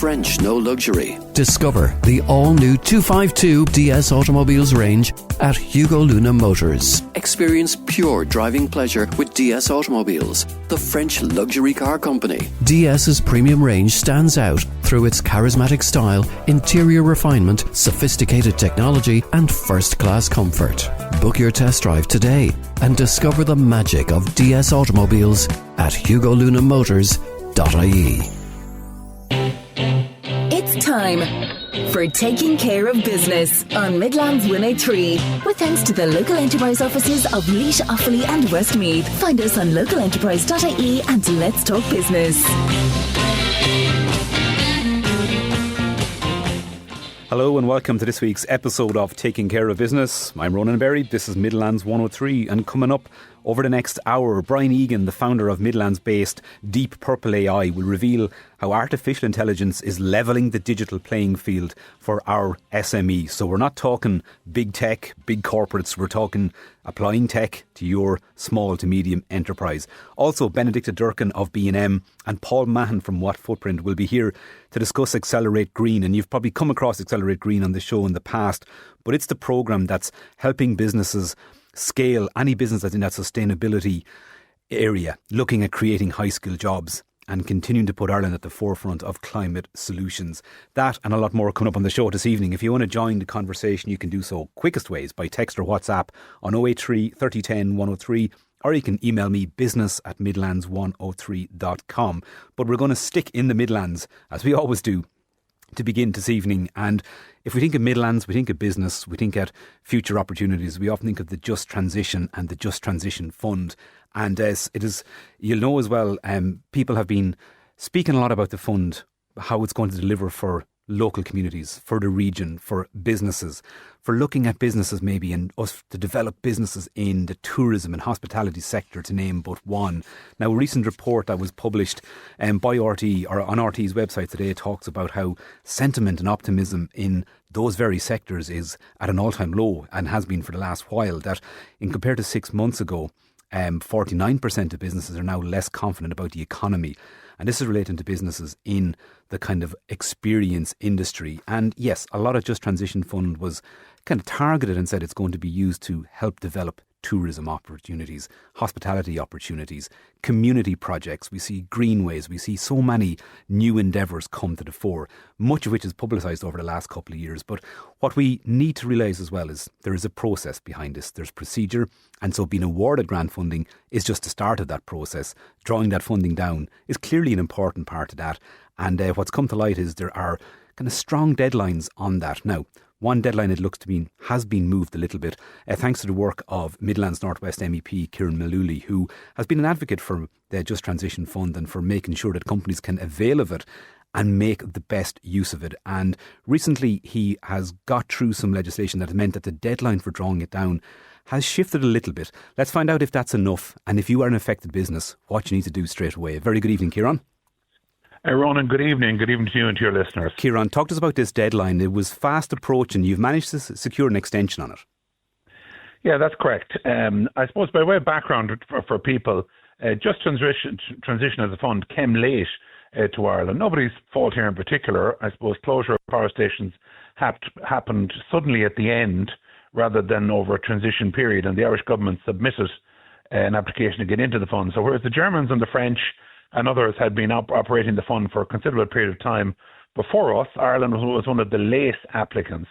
French no luxury. Discover the all-new 252 DS Automobiles range at Hugo Luna Motors. Experience pure driving pleasure with DS Automobiles, the French luxury car company. DS's premium range stands out through its charismatic style, interior refinement, sophisticated technology and first-class comfort. Book your test drive today and discover the magic of DS Automobiles at hugolunamotors.ie. It's time for Taking Care of Business on Midlands 103, with thanks to the local enterprise offices of Laois, Offaly and Westmeath. Find us on localenterprise.ie and let's talk business. Hello and welcome to this week's episode of Taking Care of Business. I'm Ronan Berry, this is Midlands 103, and coming up over the next hour, Brian Egan, the founder of Midlands-based DeepPurple AI, will reveal how artificial intelligence is levelling the digital playing field for our SMEs. So we're not talking big tech, big corporates, we're talking applying tech to your small to medium enterprise. Also, Benedicta Durcan of B&M and Paul Mahon from What Footprint will be here to discuss Accelerate Green. And you've probably come across Accelerate Green on the show in the past, but it's the programme that's helping businesses scale any business that's in that sustainability area, looking at creating high-skilled jobs and continuing to put Ireland at the forefront of climate solutions. That and a lot more coming up on the show this evening. If you want to join the conversation, you can do so quickest ways by text or WhatsApp on 083 3010 103, or you can email me business@midlands103.com. But we're going to stick in the Midlands, as we always do, to begin this evening. And if we think of Midlands, we think of business, we think at future opportunities, we often think of the Just Transition and the Just Transition Fund. And as it is, you'll know as well, people have been speaking a lot about the fund, how it's going to deliver for local communities, for the region, for businesses, for looking at businesses maybe and us to develop businesses in the tourism and hospitality sector, to name but one. Now, a recent report that was published by RT or on RT's website today talks about how sentiment and optimism in those very sectors is at an all-time low and has been for the last while. That in compared to 6 months ago, 49% of businesses are now less confident about the economy. And this is relating to businesses in the kind of experience industry. And yes, a lot of Just Transition Fund was kind of targeted and said it's going to be used to help develop tourism opportunities, hospitality opportunities, community projects. We see greenways. We see so many new endeavours come to the fore, much of which is publicised over the last couple of years. But what we need to realise as well is there is a process behind this. There's procedure. And so being awarded grant funding is just the start of that process. Drawing that funding down is clearly an important part of that. And what's come to light is there are kind of strong deadlines on that. Now, one deadline it looks to be has been moved a little bit thanks to the work of Midlands Northwest MEP Ciarán Mullooly, who has been an advocate for the Just Transition Fund and for making sure that companies can avail of it and make the best use of it. And recently he has got through some legislation that meant that the deadline for drawing it down has shifted a little bit. Let's find out if that's enough, and if you are an affected business, what you need to do straight away. Very good evening, Ciarán. Ronan, good evening. Good evening to you and to your listeners. Ciarán, talk to us about this deadline. It was fast approaching. You've managed to secure an extension on it. Yeah, that's correct. I suppose by way of background for people, Just Transition as a fund came late to Ireland. Nobody's fault here in particular. I suppose closure of power stations happened suddenly at the end rather than over a transition period, and the Irish government submitted an application to get into the fund. So whereas the Germans and the French and others had been operating the fund for a considerable period of time before us, Ireland was one of the late applicants.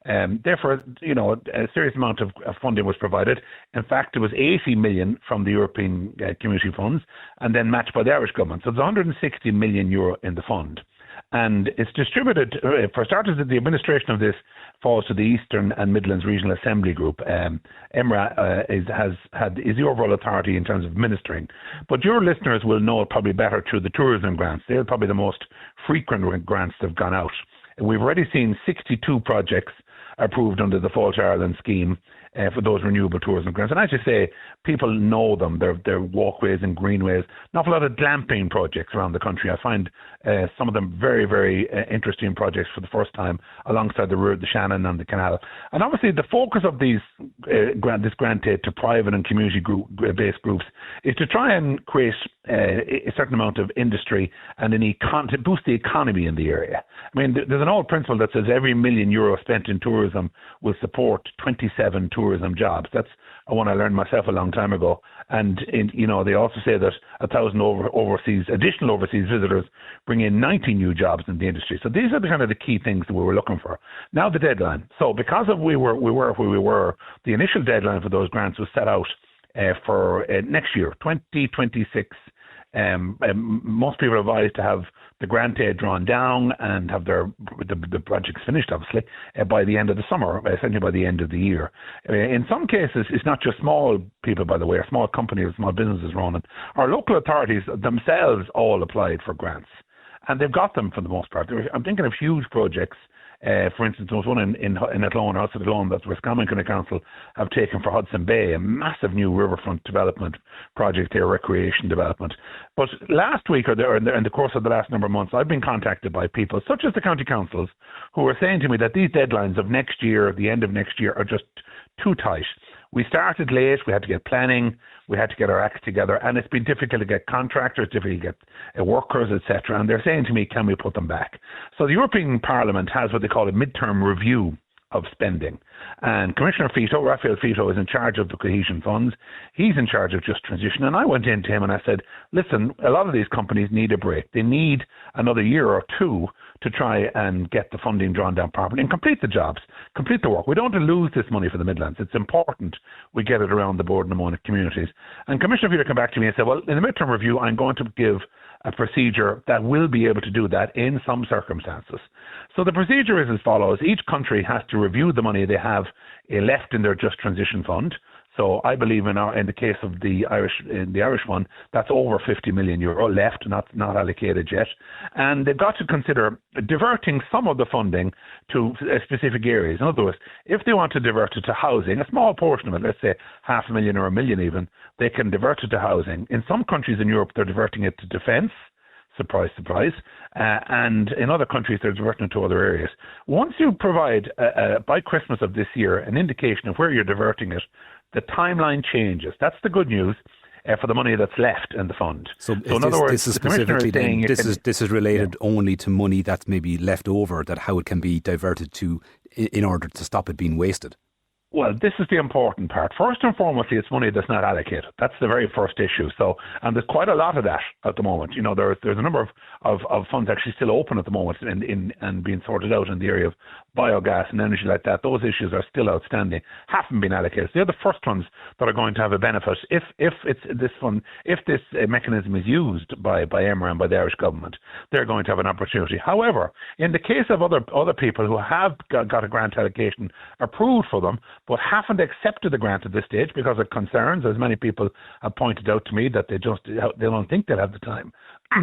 Therefore, a serious amount of funding was provided. In fact, there was 80 million from the European Community Funds and then matched by the Irish government. So there's 160 million euro in the fund. And it's distributed, for starters, the administration of this falls to the Eastern and Midlands Regional Assembly Group. EMRA is the overall authority in terms of administering. But your listeners will know it probably better through the tourism grants. They're probably the most frequent grants that have gone out. And we've already seen 62 projects approved under the Fall to Ireland scheme. for those renewable tourism grants. And as you say, people know them. They're walkways and greenways. An awful lot of glamping projects around the country. I find some of them very, very interesting projects for the first time alongside the Shannon and the canal. And obviously the focus of this grant aid to private and community-based groups is to try and create a certain amount of industry and to boost the economy in the area. I mean, there's an old principle that says every €1,000,000 spent in tourism will support 27 tourism jobs. That's one I learned myself a long time ago. And they also say that 1,000 additional overseas visitors bring in 90 new jobs in the industry. So these are the kind of the key things that we were looking for. Now the deadline. So because of we were where we were, the initial deadline for those grants was set out for next year, 2026. Most people are advised to have the grant aid drawn down and have the projects finished, obviously, by the end of the summer, essentially by the end of the year. In some cases, it's not just small people, by the way, or small companies, small businesses, Ronan. Our local authorities themselves all applied for grants, and they've got them for the most part. I'm thinking of huge projects. For instance, there was one in Athlone, outside Athlone, that the Roscommon County Council have taken for Hudson Bay, a massive new riverfront development project there, recreation development. But last week, or in the course of the last number of months, I've been contacted by people, such as the county councils, who are saying to me that these deadlines of next year, the end of next year, are just too tight. We started late, we had to get planning, we had to get our acts together, and it's been difficult to get contractors, difficult to get workers, etc. And they're saying to me, can we put them back? So the European Parliament has what they call a midterm review of spending. And Commissioner Raphael Fito, is in charge of the cohesion funds. He's in charge of just transition. And I went in to him and I said, listen, a lot of these companies need a break. They need another year or two to try and get the funding drawn down properly and complete the jobs, complete the work. We don't want to lose this money for the Midlands. It's important we get it around the board in among the communities. And Commissioner Fito came back to me and said, well, in the midterm review, I'm going to give a procedure that will be able to do that in some circumstances. So the procedure is as follows. Each country has to review the money they have left in their Just Transition Fund. So I believe in the case of the Irish one, that's over €50 million left, not allocated yet. And they've got to consider diverting some of the funding to specific areas. In other words, if they want to divert it to housing, a small portion of it, let's say $500,000 or $1 million even, they can divert it to housing. In some countries in Europe, they're diverting it to defence. Surprise, surprise. And in other countries, they're diverting it to other areas. Once you provide, by Christmas of this year, an indication of where you're diverting it, the timeline changes. That's the good news for the money that's left in the fund. So in other words, this is specifically this is related only to money that's maybe left over, that how it can be diverted to in order to stop it being wasted. Well, this is the important part. First and foremost, it's money that's not allocated. That's the very first issue. So, and there's quite a lot of that at the moment. You know, there's a number of funds actually still open at the moment and being sorted out in the area of biogas and energy like that. Those issues are still outstanding, haven't been allocated. They're the first ones that are going to have a benefit if this mechanism is used by EMRA and by the Irish government. They're going to have an opportunity. However, in the case of other people who have got a grant allocation approved for them, but haven't accepted the grant at this stage because of concerns, as many people have pointed out to me, that they don't think they'll have the time.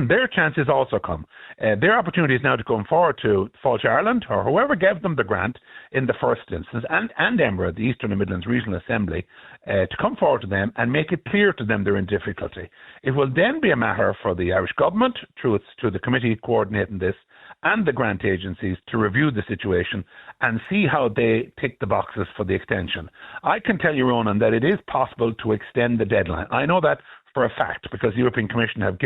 Their chances also come. Their opportunity is now to come forward to Fáilte Ireland or whoever gave them the grant in the first instance, and EMRA, the Eastern and Midlands Regional Assembly, to come forward to them and make it clear to them they're in difficulty. It will then be a matter for the Irish government, through the committee coordinating this, and the grant agencies to review the situation and see how they tick the boxes for the extension. I can tell you, Ronan, that it is possible to extend the deadline. I know that for a fact because the European Commission have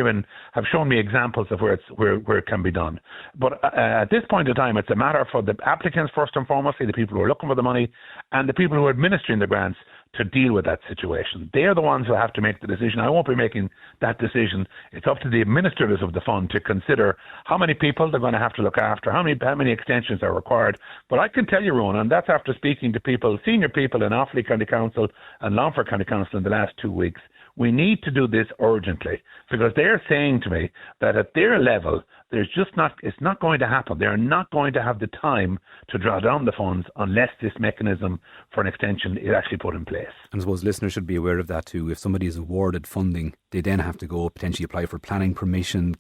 shown me examples of where it can be done. But at this point in time, it's a matter for the applicants first and foremost, the people who are looking for the money, and the people who are administering the grants to deal with that situation. They're the ones who have to make the decision. I won't be making that decision. It's up to the administrators of the fund to consider how many people they're going to have to look after, how many extensions are required. But I can tell you, Ronan, that's after speaking to people, senior people in Offaly County Council and Longford County Council in the last 2 weeks. We need to do this urgently because they're saying to me that at their level, it's not going to happen. They're not going to have the time to draw down the funds unless this mechanism for an extension is actually put in place. And I suppose listeners should be aware of that too. If somebody is awarded funding, they then have to go potentially apply for planning permission,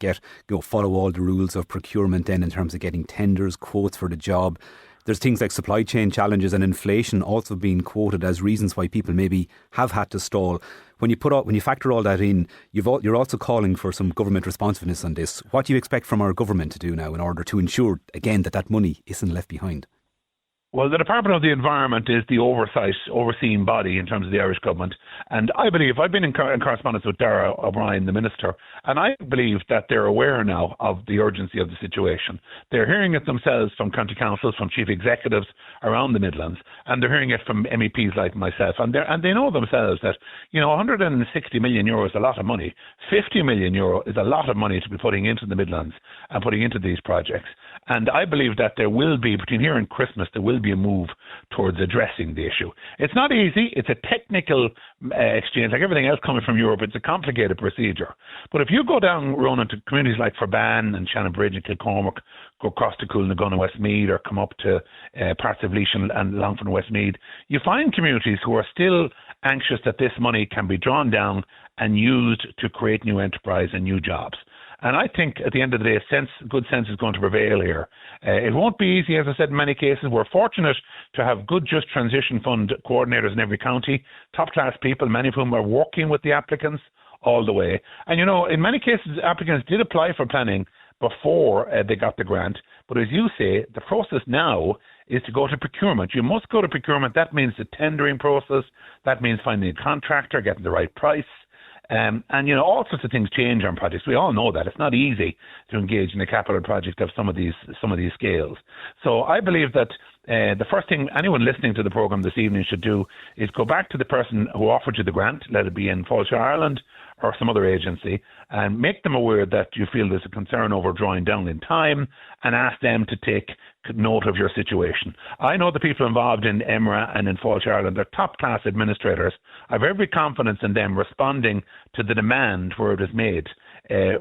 follow all the rules of procurement then in terms of getting tenders, quotes for the job. There's things like supply chain challenges and inflation also being quoted as reasons why people maybe have had to stall. When you factor all that in, you're also calling for some government responsiveness on this. What do you expect from our government to do now in order to ensure, again, that money isn't left behind? Well, the Department of the Environment is the overseeing body in terms of the Irish government. And I believe, I've been in correspondence with Dara O'Brien, the Minister, and I believe that they're aware now of the urgency of the situation. They're hearing it themselves from county councils, from chief executives around the Midlands, and they're hearing it from MEPs like myself. And they know themselves that, 160 million euro is a lot of money. 50 million euro is a lot of money to be putting into the Midlands and putting into these projects. And I believe that there will be, between here and Christmas, there will be a move towards addressing the issue. It's not easy. It's a technical exchange. Like everything else coming from Europe, it's a complicated procedure. But if you go down, Ronan, to communities like Ferban and Shannonbridge and Kilcormac, go across to Coolnagun and Westmeath, or come up to parts of Laois and Longford and Westmeath, you find communities who are still anxious that this money can be drawn down and used to create new enterprise and new jobs. And I think at the end of the day, good sense is going to prevail here. It won't be easy, as I said, in many cases. We're fortunate to have good Just Transition Fund coordinators in every county, top-class people, many of whom are working with the applicants all the way. And, in many cases, applicants did apply for planning before they got the grant. But as you say, the process now is to go to procurement. You must go to procurement. That means the tendering process. That means finding a contractor, getting the right price. And all sorts of things change on projects. We all know that it's not easy to engage in a capital project of some of these scales. So I believe that the first thing anyone listening to the programme this evening should do is go back to the person who offered you the grant, let it be in Fáilte Ireland or some other agency, and make them aware that you feel there's a concern over drawing down in time, and ask them to take note of your situation. I know the people involved in EMRA and in Fáilte Ireland, they're top-class administrators. I have every confidence in them responding to the demand where it is made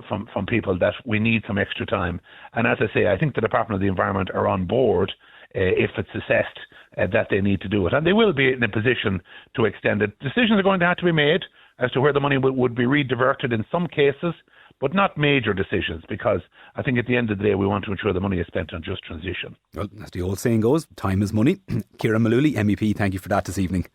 from people that we need some extra time. And as I say, I think the Department of the Environment are on board if it's assessed that they need to do it. And they will be in a position to extend it. Decisions are going to have to be made as to where the money would be rediverted in some cases, but not major decisions, because I think at the end of the day, we want to ensure the money is spent on just transition. Well, as the old saying goes, time is money. Ciarán Mullooly, MEP, thank you for that this evening.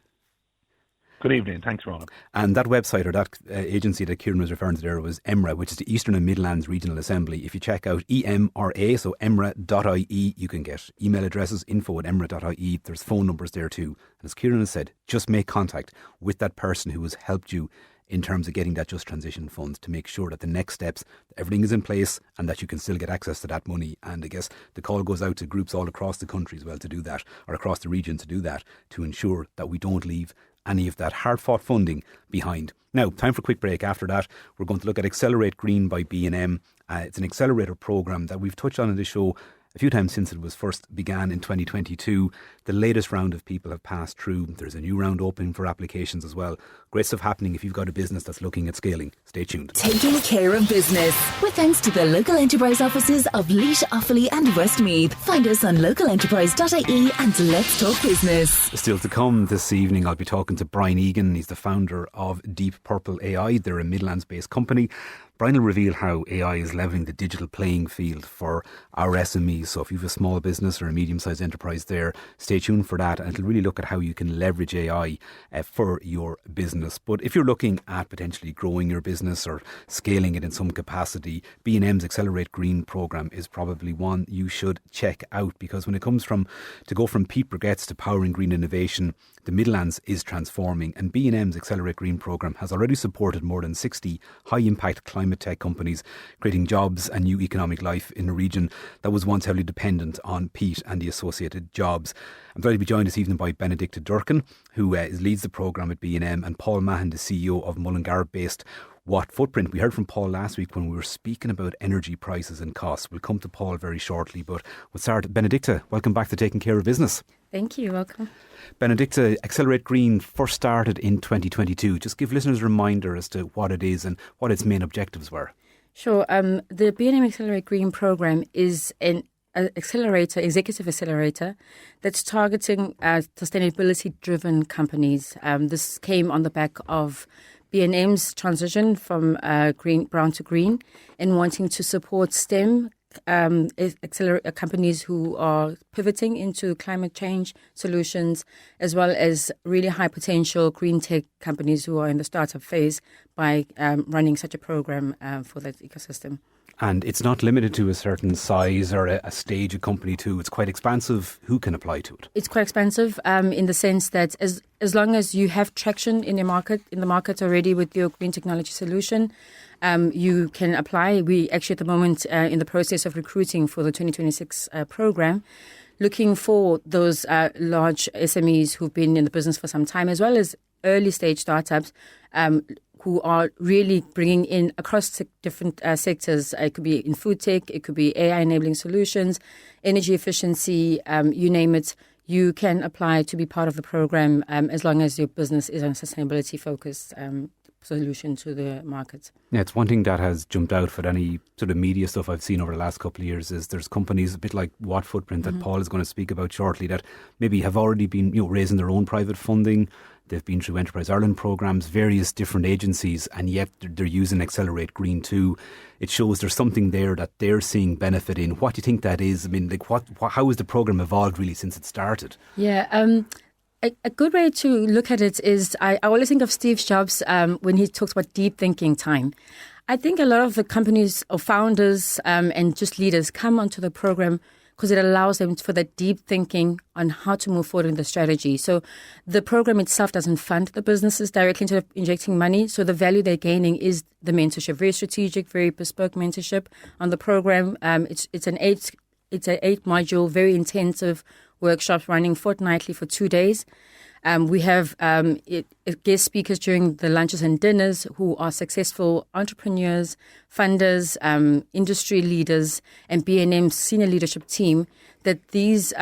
Good evening. Thanks, Ronan. And that website or that agency that Ciarán was referring to there was EMRA, which is the Eastern and Midlands Regional Assembly. If you check out EMRA, so emra.ie, you can get email addresses, info@emra.ie. There's phone numbers there too. And as Ciarán has said, just make contact with that person who has helped you in terms of getting that Just Transition funds to make sure that the next steps, everything is in place and that you can still get access to that money. And I guess the call goes out to groups all across the country as well to do that, or across the region to do that, to ensure that we don't leave any of that hard-fought funding behind. Now, time for a quick break. After that, we're going to look at Accelerate Green by B&M. It's an accelerator programme that we've touched on in the show a few times since it was first began in 2022. The latest round of people have passed through. There's a new round opening for applications as well. Great stuff happening if you've got a business that's looking at scaling. Stay tuned. Taking care of business with thanks to the local enterprise offices of Laois, Offaly and Westmeath. Find us on localenterprise.ie and let's talk business. Still to come this evening, I'll be talking to Brian Egan. He's the founder of DeepPurple AI. They're a Midlands-based company. Brian will reveal how AI is levelling the digital playing field for our SMEs. So if you have a small business or a medium-sized enterprise there, stay tuned for that. And it'll really look at how you can leverage AI for your business. But if you're looking at potentially growing your business or scaling it in some capacity, B&M's Accelerate Green programme is probably one you should check out, because when it comes to go from peat briquettes to powering green innovation, the Midlands is transforming, and B&M's Accelerate Green programme has already supported more than 60 high-impact climate tech companies, creating jobs and new economic life in a region that was once heavily dependent on peat and the associated jobs. I'm delighted to be joined this evening by Benedicta Durcan, who leads the programme at B&M, and Paul Mahon, the CEO of Mullingar-based What Footprint. We heard from Paul last week when we were speaking about energy prices and costs. We'll come to Paul very shortly, but we'll start. Benedicta, welcome back to Taking Care of Business. Thank you, welcome. Benedicta, Accelerate Green first started in 2022. Just give listeners a reminder as to what it is and what its main objectives were. Sure. The B&M Accelerate Green programme is an executive accelerator that's targeting sustainability-driven companies. This came on the back of B&M's transition from brown to green, and wanting to support STEM companies who are pivoting into climate change solutions, as well as really high potential green tech companies who are in the startup phase by running such a program for that ecosystem. And it's not limited to a certain size or a stage of company too. It's quite expansive. Who can apply to it? It's quite expansive in the sense that as long as you have traction in the market already with your green technology solution, you can apply. We actually at the moment in the process of recruiting for the 2026 program, looking for those large SMEs who've been in the business for some time, as well as early stage startups who are really bringing in across different sectors. It could be in food tech, it could be AI enabling solutions, energy efficiency, you name it. You can apply to be part of the program as long as your business is on a sustainability focused solution to the market. Yeah, it's one thing that has jumped out for any sort of media stuff I've seen over the last couple of years is there's companies a bit like Watt Footprint that Paul is going to speak about shortly that maybe have already been raising their own private funding. They've been through Enterprise Ireland programmes, various different agencies, and yet they're using Accelerate Green too. It shows there's something there that they're seeing benefit in. What do you think that is? I mean, how has the programme evolved really since it started? Yeah, a good way to look at it is I always think of Steve Jobs when he talks about deep thinking time. I think a lot of the companies or founders and just leaders come onto the program because it allows them for that deep thinking on how to move forward in the strategy. So the program itself doesn't fund the businesses directly into injecting money. So the value they're gaining is the mentorship, very strategic, very bespoke mentorship on the program. It's an 8-module, very intensive workshops running fortnightly for 2 days. We have guest speakers during the lunches and dinners who are successful entrepreneurs, funders, industry leaders, and B&M senior leadership team that these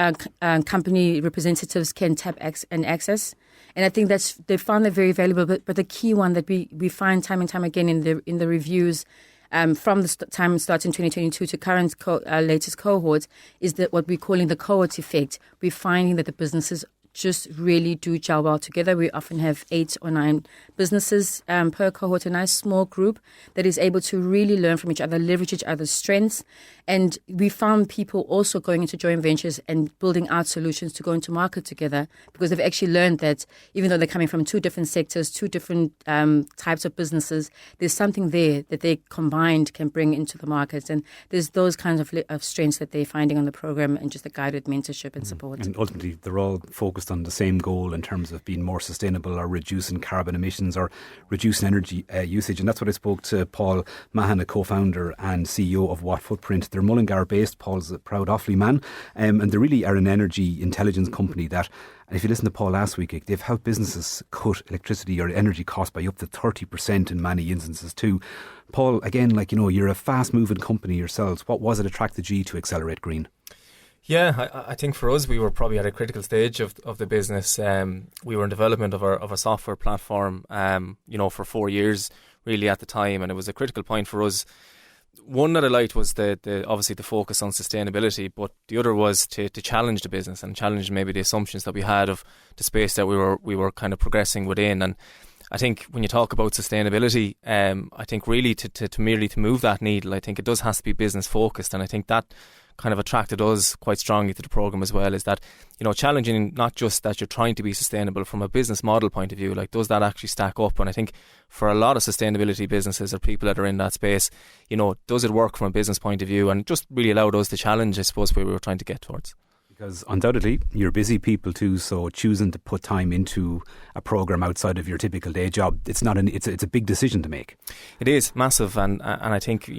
company representatives can tap and access. And I think they found that very valuable. But the key one that we find time and time again in the reviews from the time it starts in 2022 to current latest cohorts is that what we're calling the cohort effect. We're finding that the businesses just really do gel well together. We often have 8 or 9 businesses per cohort, a nice small group that is able to really learn from each other, leverage each other's strengths. And we found people also going into joint ventures and building out solutions to go into market together because they've actually learned that even though they're coming from 2 different sectors, 2 different types of businesses, there's something there that they combined can bring into the market. And there's those kinds of strengths that they're finding on the program and just the guided mentorship and support. And ultimately, they're all focused on the same goal in terms of being more sustainable or reducing carbon emissions or reducing energy usage. And that's what I spoke to Paul Mahon, a co-founder and CEO of Watt Footprint. They're Mullingar based. Paul's a proud Offaly man. And they really are an energy intelligence company that, and if you listen to Paul last week, they've helped businesses cut electricity or energy costs by up to 30% in many instances too. Paul, again, you're a fast moving company yourselves. What was it attracted you to Accelerate Green? Yeah, I think for us, we were probably at a critical stage of the business. We were in development of a software platform, for 4 years really at the time, and it was a critical point for us. One that I liked was obviously the focus on sustainability, but the other was to challenge the business and challenge maybe the assumptions that we had of the space that we were kind of progressing within. And I think when you talk about sustainability, I think really to merely to move that needle, I think it does has to be business focused, and I think that kind of attracted us quite strongly to the programme as well, is that, challenging not just that you're trying to be sustainable from a business model point of view, does that actually stack up? And I think for a lot of sustainability businesses or people that are in that space, does it work from a business point of view? And just really allowed us to challenge, I suppose, where we were trying to get towards. Because undoubtedly you're busy people too, so choosing to put time into a programme outside of your typical day job, it's a big decision to make. It is massive, and I think,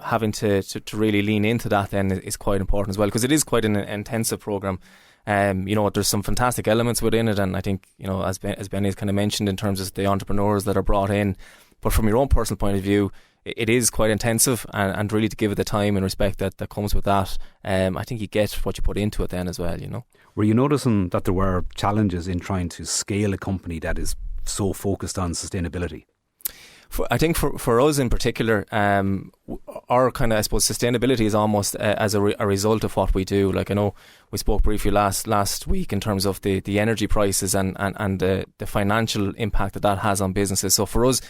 having to really lean into that then is quite important as well, because it is quite an intensive programme. There's some fantastic elements within it, and I think, as Benny's kind of mentioned in terms of the entrepreneurs that are brought in, but from your own personal point of view, it is quite intensive, and really to give it the time and respect that comes with that, I think you get what you put into it then as well, Were you noticing that there were challenges in trying to scale a company that is so focused on sustainability? I think for us in particular, our kind of, I suppose, sustainability is almost as a result of what we do. I know we spoke briefly last week in terms of the energy prices and the financial impact that has on businesses. So for us,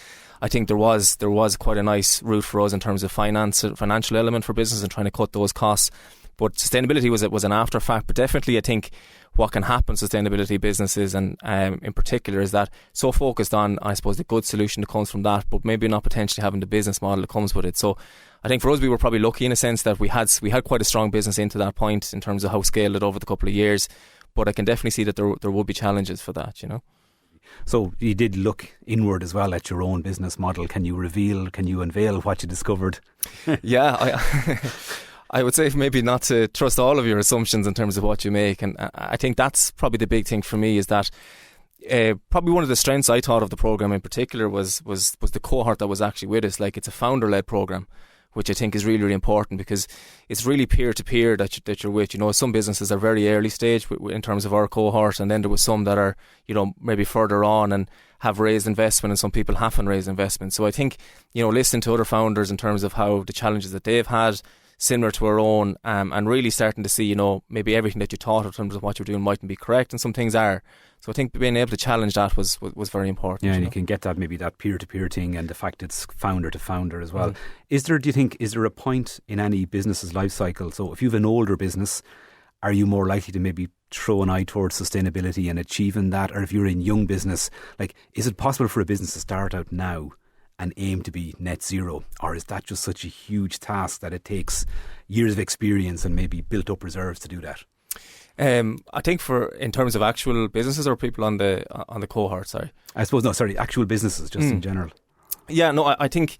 I think there was quite a nice route for us in terms of financial element for business and trying to cut those costs. But sustainability was an after fact. But definitely, I think what can happen to sustainability businesses, and in particular, is that so focused on, I suppose, the good solution that comes from that, but maybe not potentially having the business model that comes with it. So I think for us, we were probably lucky in a sense that we had quite a strong business into that point in terms of how scaled it over the couple of years. But I can definitely see that there will be challenges for that, you know. So you did look inward as well at your own business model. Can you unveil what you discovered? Yeah, I would say maybe not to trust all of your assumptions in terms of what you make. And I think that's probably the big thing for me, is that probably one of the strengths I thought of the programme in particular was the cohort that was actually with us. Like, it's a founder-led programme, which I think is really, really important, because it's really peer-to-peer that you're with. You know, some businesses are very early stage in terms of our cohort, and then there was some that are, you know, maybe further on and have raised investment, and some people haven't raised investment. So I think, you know, listening to other founders in terms of how the challenges that they've had, similar to our own, and really starting to see, you know, maybe everything that you thought in terms of what you're doing mightn't be correct, and some things are. So I think being able to challenge that was very important. Yeah, and you can get that, maybe that peer-to-peer thing, and the fact it's founder to founder as well. Do you think, is there a point in any business's life cycle? So if you have an older business, are you more likely to maybe throw an eye towards sustainability and achieving that? Or if you're in young business, like, is it possible for a business to start out now and aim to be net zero? Or is that just such a huge task that it takes years of experience and maybe built up reserves to do that? I think in terms of actual businesses or people on the cohort, actual businesses just in general. Yeah, no, I think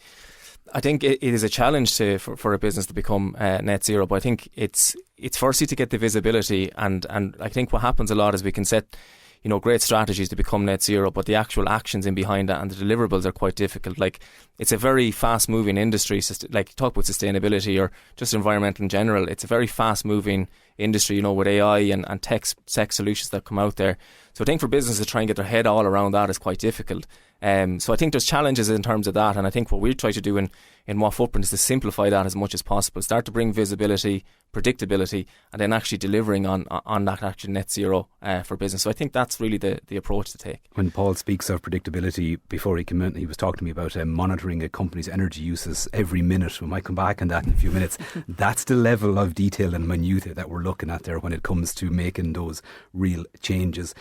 it is a challenge for a business to become net zero, but I think it's firstly to get the visibility, and I think what happens a lot is we can set, you know, great strategies to become net zero, but the actual actions in behind that and the deliverables are quite difficult. Like, it's a very fast moving industry. Like, talk about sustainability or just environmental in general. It's a very fast moving industry, you know, with AI and tech solutions that come out there. So I think for businesses to try and get their head all around that is quite difficult. So I think there's challenges in terms of that, and I think what we try to do in What Footprint is to simplify that as much as possible. Start to bring visibility, predictability, and then actually delivering on that actual net zero for business. So I think that's really the approach to take. When Paul speaks of predictability, before he came in, he was talking to me about monitoring a company's energy uses every minute. We might come back on that in a few minutes. That's the level of detail and minutiae that we're looking at there when it comes to making those real changes.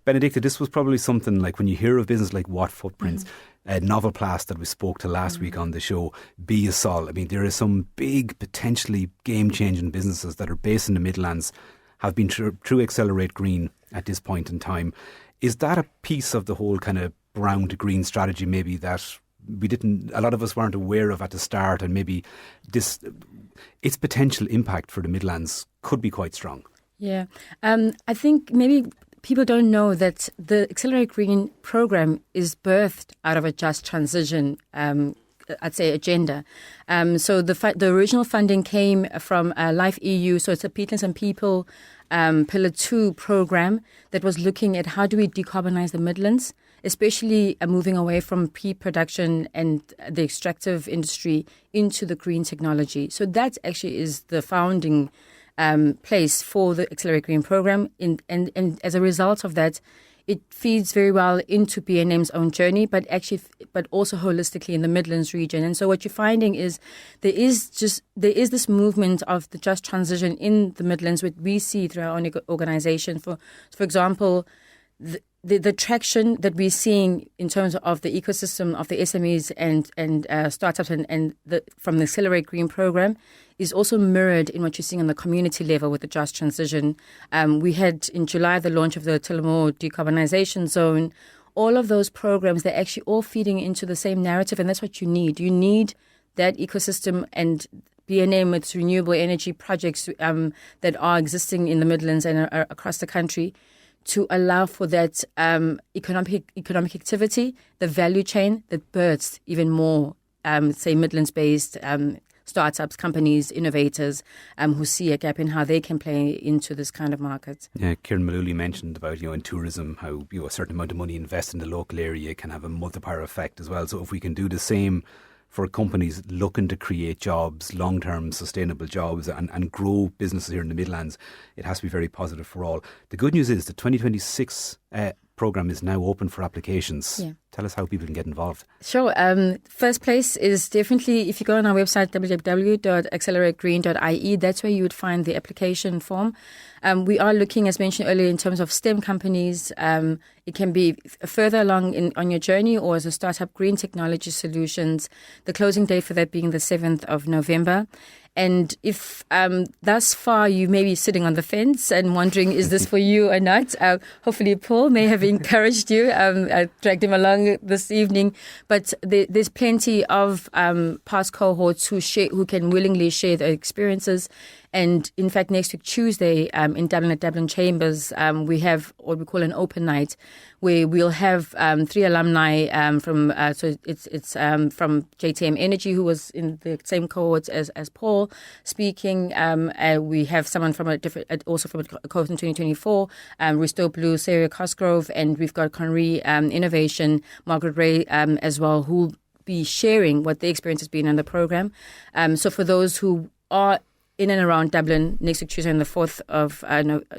Benedicta, this was probably something like, when you hear of business like What Footprints, Novoplast that we spoke to last week on the show, Beasol. I mean, there are some big, potentially game-changing businesses that are based in the Midlands, have been through Accelerate Green at this point in time. Is that a piece of the whole kind of brown to green strategy maybe that a lot of us weren't aware of at the start, and maybe its potential impact for the Midlands could be quite strong? Yeah, I think maybe people don't know that the Accelerate Green programme is birthed out of a just transition, I'd say, agenda. So the original funding came from Life EU, so it's a Peatlands and People Pillar 2 programme that was looking at how do we decarbonise the Midlands, especially moving away from pre-production and the extractive industry into the green technology. So that actually is the founding place for the Accelerate Green programme, and as a result of that, it feeds very well into B&M's own journey, but also holistically in the Midlands region. And so what you're finding is there is this movement of the just transition in the Midlands, which we see through our own organisation. For example, the traction that we're seeing in terms of the ecosystem of the SMEs and startups and from the Accelerate Green programme is also mirrored in what you're seeing on the community level with the just transition. We had in July the launch of the Tullamore Decarbonisation Zone. All of those programs, they're actually all feeding into the same narrative, and that's what you need. You need that ecosystem, and B&M with renewable energy projects that are existing in the Midlands and are across the country, to allow for that economic activity, the value chain that births even more, say, Midlands-based startups, companies, innovators who see a gap in how they can play into this kind of market. Yeah, Ciarán Mullooly mentioned about, in tourism, how a certain amount of money invested in the local area can have a multiplier effect as well. So if we can do the same for companies looking to create jobs, long-term sustainable jobs, and grow businesses here in the Midlands, it has to be very positive for all. The good news is the 2026 programme is now open for applications. Yeah. Tell us how people can get involved. Sure. First place is definitely, if you go on our website, www.accelerategreen.ie, that's where you would find the application form. We are looking, as mentioned earlier, in terms of STEM companies. It can be further along on your journey, or as a startup, green technology solutions. The closing date for that being the 7th of November. And if thus far you may be sitting on the fence and wondering, is this for you or not? Hopefully Paul may have encouraged you. I dragged him along this evening. But there's plenty of past cohorts who can willingly share their experiences. And in fact, next week, Tuesday, in Dublin at Dublin Chambers, we have what we call an open night, where we'll have 3 alumni from from JTM Energy, who was in the same cohort as Paul, speaking. We have someone from also from a cohort in 2024, Restore Blue, Sarah Cosgrove, and we've got Conry Innovation, Margaret Ray as well, who will be sharing what their experience has been in the program. So for those who are in and around Dublin next week, Tuesday, on the 4th of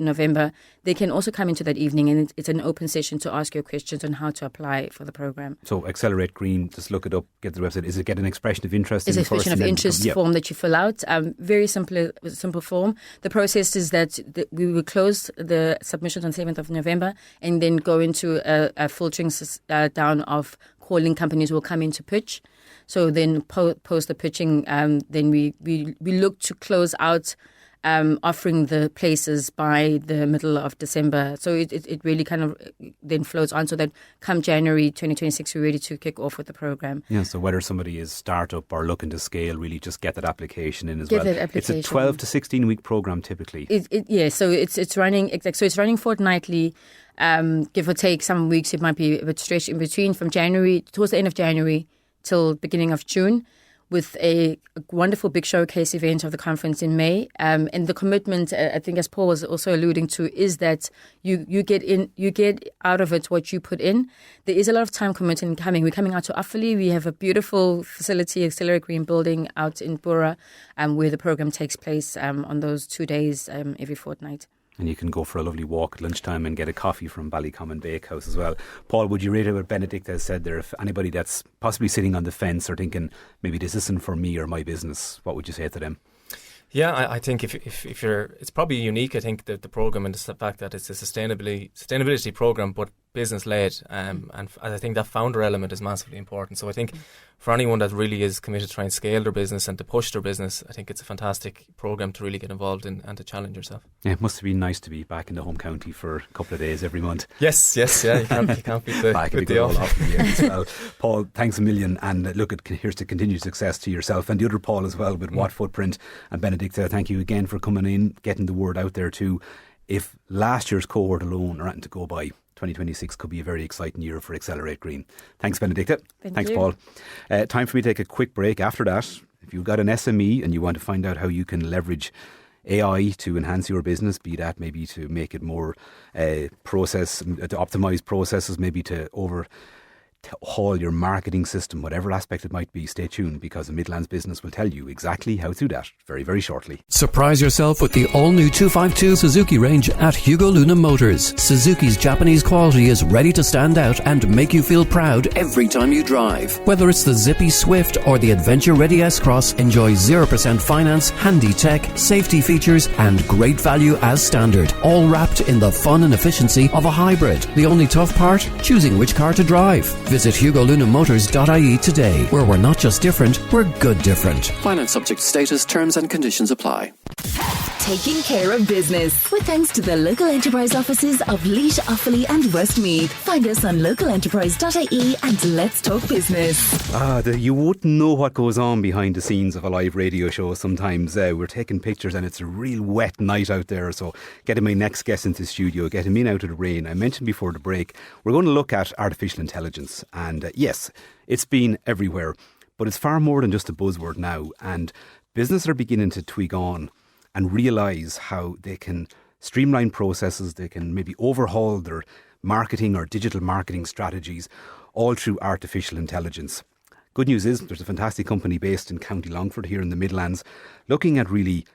November, they can also come into that evening, and it's an open session to ask your questions on how to apply for the program. So Accelerate Green, just look it up, get the website. Is it get an expression of interest? It's an expression of interest form that you fill out. Very simple form. The process is that we will close the submissions on 7th of November and then go into a filtering down of calling companies who will come in to pitch. So then post the pitching, then we look to close out offering the places by the middle of December. So it really kind of then flows on, so that come January 2026 we're ready to kick off with the program. Yeah, so whether somebody is startup or looking to scale, really just get that application in as well. It's a 12 to 16 week program typically. So it's running fortnightly. Give or take some weeks, it might be a bit stretched in between, from January towards the end of January till beginning of June, with a wonderful big showcase event of the conference in May. And the commitment, I think, as Paul was also alluding to, is that you get out of it what you put in. There is a lot of time commitment coming. We're coming out to Offaly. We have a beautiful facility, Accelerate Green building out in Bura, where the program takes place on those 2 days every fortnight. And you can go for a lovely walk at lunchtime and get a coffee from Ballycommon Bakehouse as well. Paul, would you reiterate what Benedicta has said there? If anybody that's possibly sitting on the fence or thinking, maybe this isn't for me or my business, what would you say to them? Yeah, I think if you're, it's probably unique, I think, the programme, and the fact that it's a sustainability programme, but business-led. And I think that founder element is massively important. So I think for anyone that really is committed to try and scale their business and to push their business, I think it's a fantastic programme to really get involved in and to challenge yourself. Yeah, it must have been nice to be back in the home county for a couple of days every month. Yes, you can't beat the back in the good old as well. Paul, thanks a million, and here's to continued success to yourself and the other Paul as well with What Footprint, and Benedicta, thank you again for coming in, getting the word out there too. If last year's cohort alone are anything to go by, 2026 could be a very exciting year for Accelerate Green. Thanks, Benedicta. Thanks, Paul. Time for me to take a quick break. After that, if you've got an SME and you want to find out how you can leverage AI to enhance your business, be that maybe to make it more to optimise processes, maybe to overhaul your marketing system, whatever aspect it might be, stay tuned, because the Midlands Business will tell you exactly how to do that very, very shortly. Surprise yourself with the all-new 252 Suzuki range at Hugo Luna Motors. Suzuki's Japanese quality is ready to stand out and make you feel proud every time you drive. Whether it's the zippy Swift or the adventure-ready S-Cross, enjoy 0% finance, handy tech, safety features and great value as standard, all wrapped in the fun and efficiency of a hybrid. The only tough part? Choosing which car to drive. Visit HugoLunaMotors.ie today, where we're not just different, we're good different. Finance subject status, terms and conditions apply. Taking care of business with thanks to the local enterprise offices of Laois, Offaly and Westmeath. Find us on localenterprise.ie and let's talk business. You wouldn't know what goes on behind the scenes of a live radio show sometimes. We're taking pictures and it's a real wet night out there, so getting my next guest into the studio, getting him in out of the rain. I mentioned before the break, we're going to look at artificial intelligence, and yes, it's been everywhere, but it's far more than just a buzzword now, and businesses are beginning to twig on and realise how they can streamline processes, they can maybe overhaul their marketing or digital marketing strategies, all through artificial intelligence. Good news is there's a fantastic company based in County Longford here in the Midlands looking at really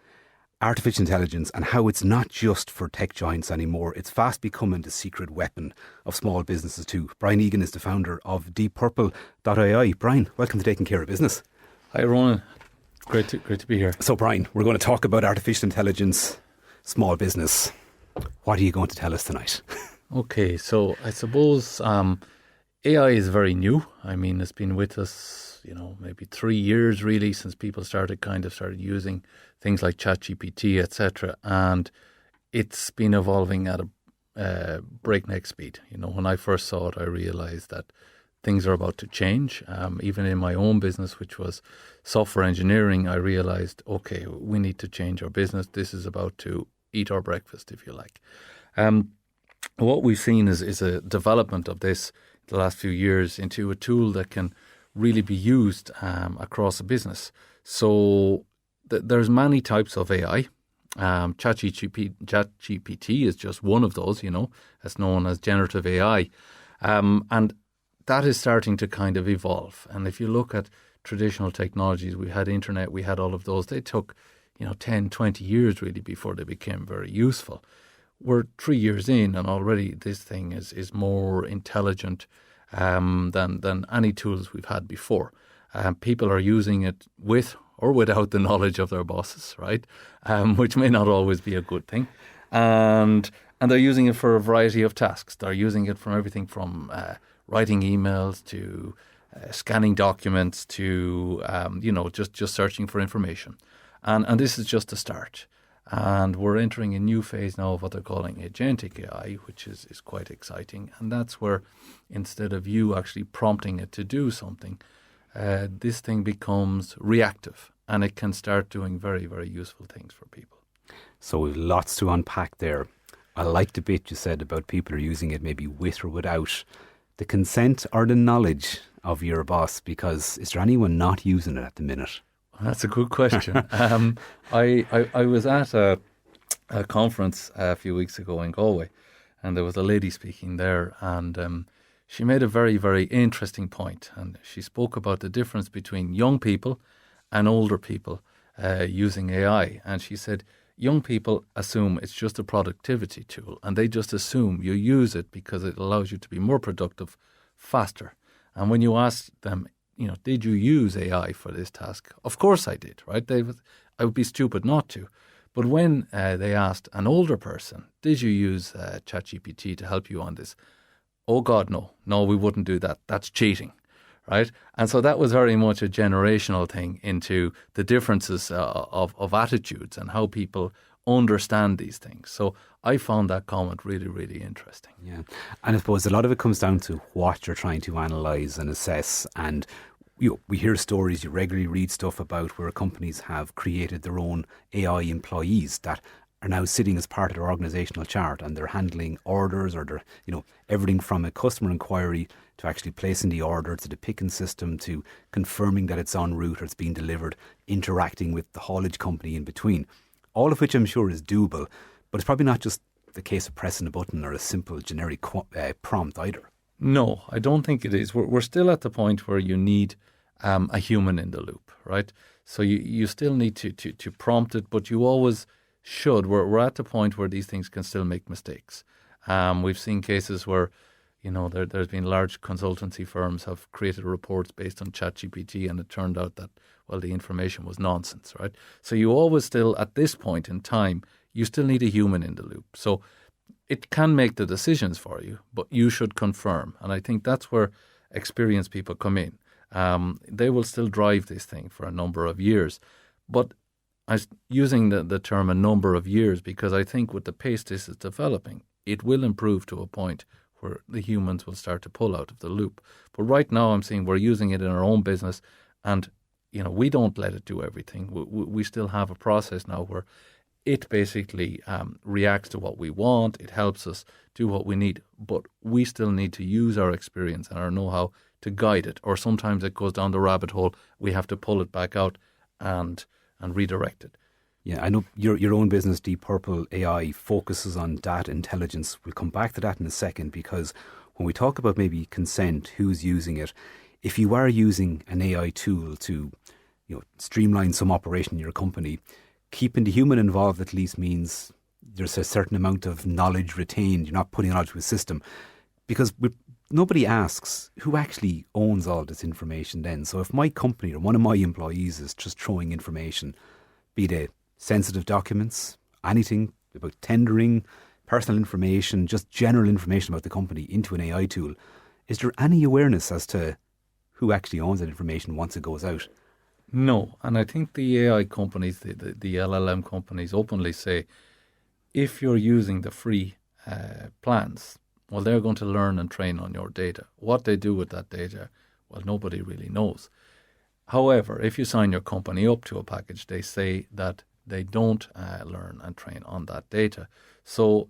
artificial intelligence and how it's not just for tech giants anymore. It's fast becoming the secret weapon of small businesses too. Brian Egan is the founder of DeepPurple.ai. Brian, welcome to Taking Care of Business. Hi Ronan, great to be here. So Brian, we're going to talk about artificial intelligence, small business. What are you going to tell us tonight? Okay, so I suppose AI is very new. I mean, it's been with us, maybe 3 years really since people started using things like ChatGPT, etc. And it's been evolving at a breakneck speed. When I first saw it, I realized that things are about to change. Even in my own business, which was software engineering, I realized, okay, we need to change our business. This is about to eat our breakfast, if you like. What we've seen is a development of this the last few years into a tool that can really be used across a business. So there's many types of AI. ChatGPT is just one of those, it's known as generative AI. And that is starting to kind of evolve. And if you look at traditional technologies, we had internet, we had all of those. They took, 10, 20 years really before they became very useful. We're 3 years in and already this thing is more intelligent than any tools we've had before. People are using it with or without the knowledge of their bosses, right? Which may not always be a good thing. And they're using it for a variety of tasks. They're using it for everything from writing emails to scanning documents to, just searching for information. And this is just a start. And we're entering a new phase now of what they're calling agentic AI, which is quite exciting. And that's where instead of you actually prompting it to do something, this thing becomes reactive and it can start doing very, very useful things for people. So we've lots to unpack there. I like the bit you said about people are using it maybe with or without the consent or the knowledge of your boss, because is there anyone not using it at the minute? That's a good question. I was at a conference a few weeks ago in Galway, and there was a lady speaking there, and she made a very, very interesting point. And she spoke about the difference between young people and older people using AI. And she said, young people assume it's just a productivity tool, and they just assume you use it because it allows you to be more productive faster. And when you ask them, did you use AI for this task? Of course I did, right? I would be stupid not to. But when they asked an older person, did you use ChatGPT to help you on this? Oh God, no. No, we wouldn't do that. That's cheating, right? And so that was very much a generational thing into the differences of attitudes and how people understand these things. So I found that comment really, really interesting. Yeah. And I suppose a lot of it comes down to what you're trying to analyse and assess. And we hear stories, you regularly read stuff about where companies have created their own AI employees that are now sitting as part of their organisational chart, and they're handling orders, or they're, everything from a customer inquiry to actually placing the order, to the picking system, to confirming that it's en route or it's being delivered, interacting with the haulage company in between. All of which I'm sure is doable, but it's probably not just the case of pressing a button or a simple generic prompt either. No, I don't think it is. We're still at the point where you need a human in the loop, right? So you still need to prompt it, but you always should. We're at the point where these things can still make mistakes. We've seen cases where, there's been large consultancy firms have created reports based on ChatGPT, and it turned out that, the information was nonsense, right? So you always still, at this point in time, you still need a human in the loop. So it can make the decisions for you, but you should confirm. And I think that's where experienced people come in. They will still drive this thing for a number of years. But I'm using the term a number of years because I think with the pace this is developing, it will improve to a point where the humans will start to pull out of the loop. But right now I'm seeing we're using it in our own business, and we don't let it do everything. We still have a process now where it basically reacts to what we want. It helps us do what we need, but we still need to use our experience and our know-how to guide it. Or sometimes it goes down the rabbit hole. We have to pull it back out and redirect it. Yeah, I know your own business, DeepPurple AI, focuses on data intelligence. We'll come back to that in a second, because when we talk about maybe consent, who's using it, if you are using an AI tool to streamline some operation in your company, keeping the human involved at least means there's a certain amount of knowledge retained. You're not putting it onto a system. Because nobody asks who actually owns all this information then. So if my company or one of my employees is just throwing information, be they sensitive documents, anything about tendering, personal information, just general information about the company into an AI tool, is there any awareness as to who actually owns that information once it goes out? No, and I think the AI companies, the LLM companies openly say, if you're using the free plans, well, they're going to learn and train on your data. What they do with that data, well, nobody really knows. However, if you sign your company up to a package, they say that they don't learn and train on that data. So,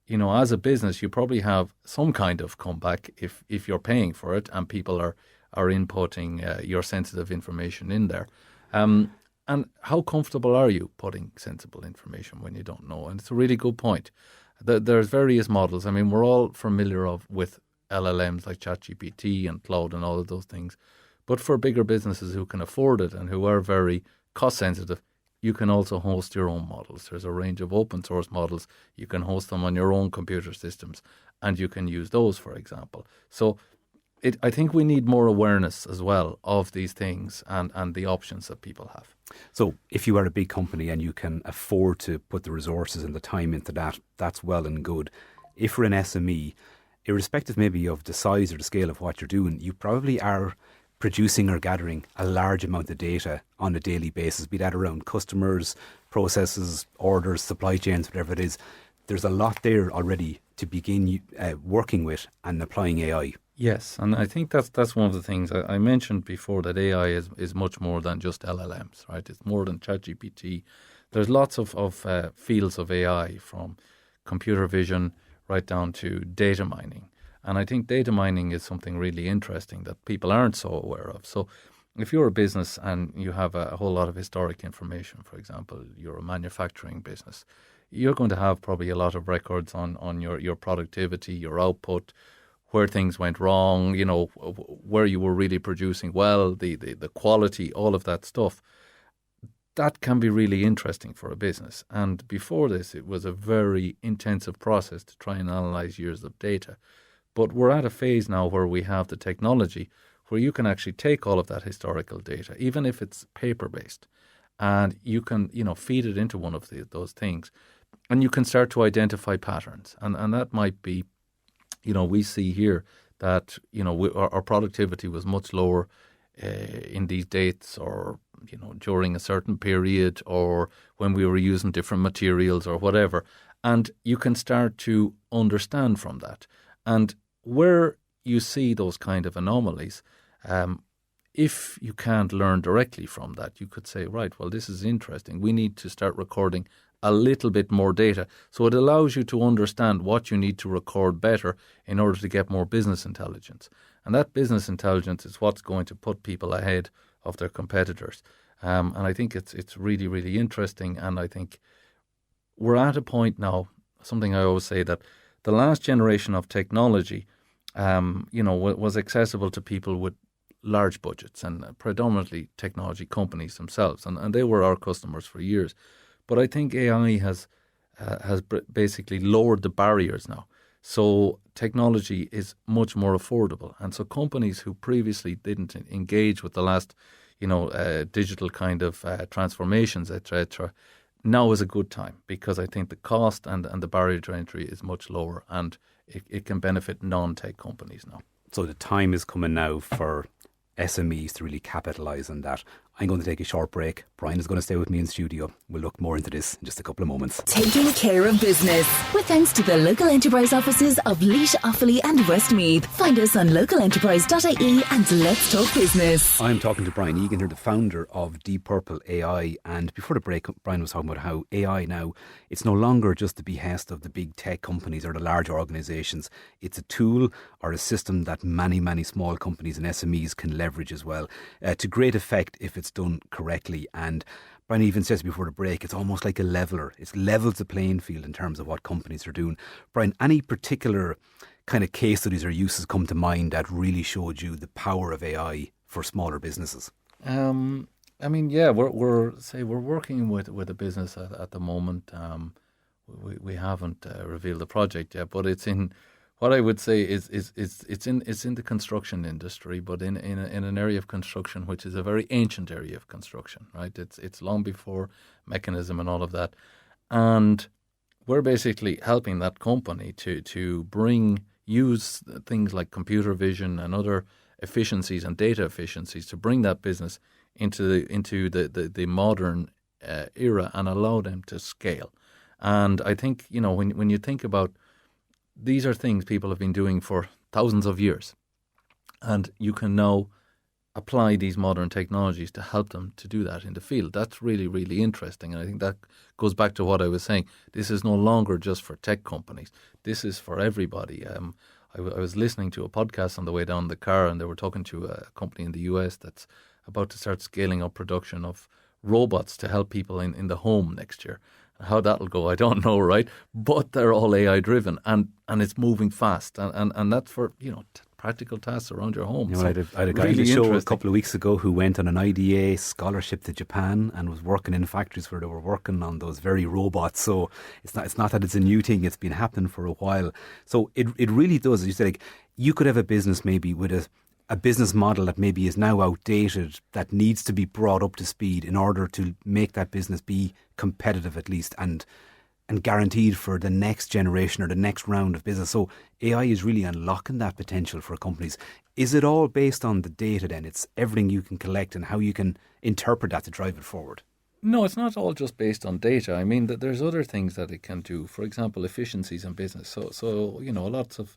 as a business, you probably have some kind of comeback if you're paying for it and people are inputting your sensitive information in there. And how comfortable are you putting sensible information when you don't know? And it's a really good point. There's various models. I mean, we're all familiar with LLMs like ChatGPT and Cloud and all of those things. But for bigger businesses who can afford it and who are very cost sensitive, you can also host your own models. There's a range of open source models. You can host them on your own computer systems and you can use those, for example. So I think we need more awareness as well of these things and the options that people have. So if you are a big company and you can afford to put the resources and the time into that, that's well and good. If we're an SME, irrespective maybe of the size or the scale of what you're doing, you probably are producing or gathering a large amount of data on a daily basis, be that around customers, processes, orders, supply chains, whatever it is. There's a lot there already to begin working with and applying AI. Yes, and I think that's one of the things I mentioned before, that AI is much more than just LLMs, right? It's more than ChatGPT. There's lots of fields of AI, from computer vision right down to data mining. And I think data mining is something really interesting that people aren't so aware of. So if you're a business and you have a whole lot of historic information, for example, you're a manufacturing business, you're going to have probably a lot of records on your productivity, your output, where things went wrong, where you were really producing well, the quality, all of that stuff. That can be really interesting for a business. And before this, it was a very intensive process to try and analyze years of data. But we're at a phase now where we have the technology where you can actually take all of that historical data, even if it's paper-based, and you can, feed it into one of those things, and you can start to identify patterns. And that might be, we see here that, our productivity was much lower in these dates, or, during a certain period, or when we were using different materials or whatever. And you can start to understand from that. And where you see those kind of anomalies, if you can't learn directly from that, you could say, right, well, this is interesting. We need to start recording a little bit more data. So it allows you to understand what you need to record better in order to get more business intelligence. And that business intelligence is what's going to put people ahead of their competitors. And I think it's really, really interesting. And I think we're at a point now, something I always say, that the last generation of technology, was accessible to people with large budgets and predominantly technology companies themselves. And they were our customers for years. But I think AI has basically lowered the barriers now. So technology is much more affordable. And so companies who previously didn't engage with the last, digital kind of transformations, etc., now is a good time, because I think the cost and the barrier to entry is much lower, and it can benefit non-tech companies now. So the time is coming now for SMEs to really capitalise on that. I'm going to take a short break. Brian is going to stay with me in studio. We'll look more into this in just a couple of moments. Taking care of business with thanks to the local enterprise offices of Laois, Offaly and Westmeath. Find us on localenterprise.ie and let's talk business. I'm talking to Brian Egan here, the founder of DeepPurple AI. And before the break, Brian was talking about how AI now, it's no longer just the behest of the big tech companies or the large organisations. It's a tool or a system that many, many small companies and SMEs can leverage as well, to great effect if it's done correctly. And Brian even says before the break, it's almost like a leveller. It levels the playing field in terms of what companies are doing. Brian, any particular kind of case studies or uses come to mind that really showed you the power of AI for smaller businesses? I mean, yeah, we're working with a business at the moment. We haven't revealed the project yet, but it's in what I would say is it's in the construction industry, but in an area of construction which is a very ancient area of construction, right? It's long before mechanism and all of that, and we're basically helping that company to use things like computer vision and other efficiencies and data efficiencies to bring that business into the modern era and allow them to scale. And I think, when you think about, these are things people have been doing for thousands of years, and you can now apply these modern technologies to help them to do that in the field. That's really, really interesting. And I think that goes back to what I was saying. This is no longer just for tech companies. This is for everybody. I was listening to a podcast on the way down the car, and they were talking to a company in the US that's about to start scaling up production of robots to help people in the home next year. How that'll go, I don't know, right? But they're all AI driven, and it's moving fast, and that's for practical tasks around your home. I had a guy on the show a couple of weeks ago who went on an IDA scholarship to Japan and was working in factories where they were working on those very robots. So it's not that it's a new thing; it's been happening for a while. So it really does. As you said, like, you could have a business maybe with a business model that maybe is now outdated, that needs to be brought up to speed in order to make that business be competitive at least and guaranteed for the next generation or the next round of business. So AI is really unlocking that potential for companies. Is it all based on the data then? It's everything you can collect and how you can interpret that to drive it forward? No, it's not all just based on data. I mean, there's other things that it can do. For example, efficiencies in business. So lots of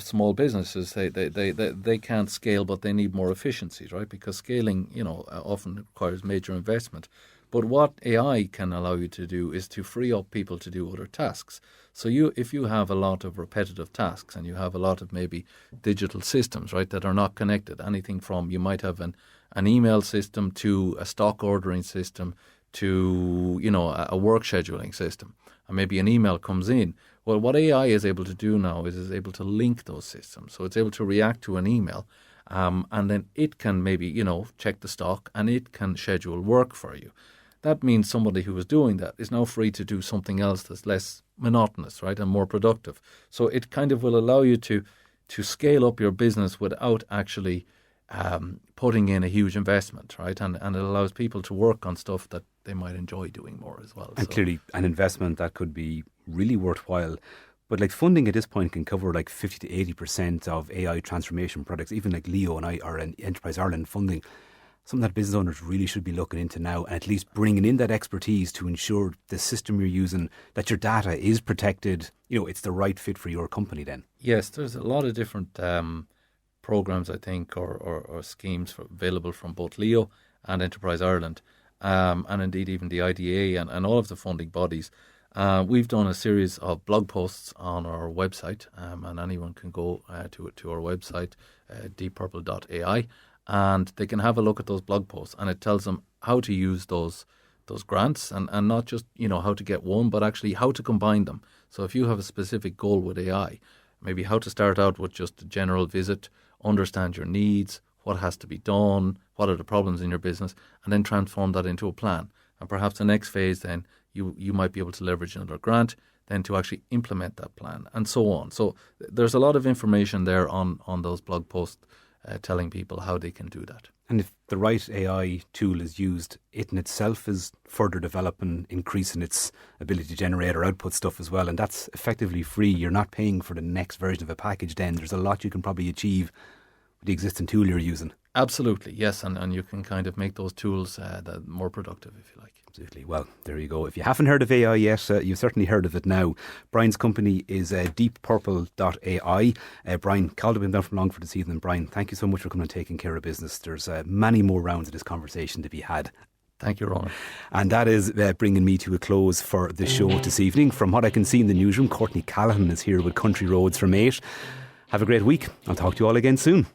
small businesses, they can't scale, but they need more efficiencies, right? Because scaling, often requires major investment. But what AI can allow you to do is to free up people to do other tasks. So if you have a lot of repetitive tasks and you have a lot of maybe digital systems, right, that are not connected, anything from, you might have an email system to a stock ordering system to, a work scheduling system, and maybe an email comes in. Well, what AI is able to do now is able to link those systems. So it's able to react to an email, and then it can maybe, check the stock, and it can schedule work for you. That means somebody who is doing that is now free to do something else that's less monotonous, right, and more productive. So it kind of will allow you to scale up your business without actually putting in a huge investment, right? And it allows people to work on stuff that they might enjoy doing more as well. And clearly an investment that could be really worthwhile. But like funding at this point can cover like 50 to 80% of AI transformation projects, even like Leo and I are in Enterprise Ireland funding. Something that business owners really should be looking into now, and at least bringing in that expertise to ensure the system you're using, that your data is protected, it's the right fit for your company then. Yes, there's a lot of different programs, I think, or schemes available from both Leo and Enterprise Ireland, and indeed even the IDA and all of the funding bodies. We've done a series of blog posts on our website, and anyone can go to our website, DeepPurple.ai, and they can have a look at those blog posts, and it tells them how to use those grants, and not just how to get one, but actually how to combine them. So if you have a specific goal with AI, maybe how to start out with just a general visit, understand your needs, what has to be done, what are the problems in your business, and then transform that into a plan. And perhaps the next phase then you might be able to leverage another grant then to actually implement that plan, and so on. So there's a lot of information there on those blog posts telling people how they can do that. And if the right AI tool is used, it in itself is further developing, increasing its ability to generate or output stuff as well. And that's effectively free. You're not paying for the next version of a package then. There's a lot you can probably achieve with the existing tool you're using. Absolutely, yes. And you can kind of make those tools more productive, if you like. Absolutely. Well, there you go. If you haven't heard of AI yet, you've certainly heard of it now. Brian's company is DeepPurple.ai. Brian Calderwood down from Longford this evening. Brian, thank you so much for coming and taking care of business. There's many more rounds of this conversation to be had. Thank you, Ronan. And that is bringing me to a close for the show this evening. From what I can see in the newsroom, Courtney Callahan is here with Country Roads from 8. Have a great week. I'll talk to you all again soon.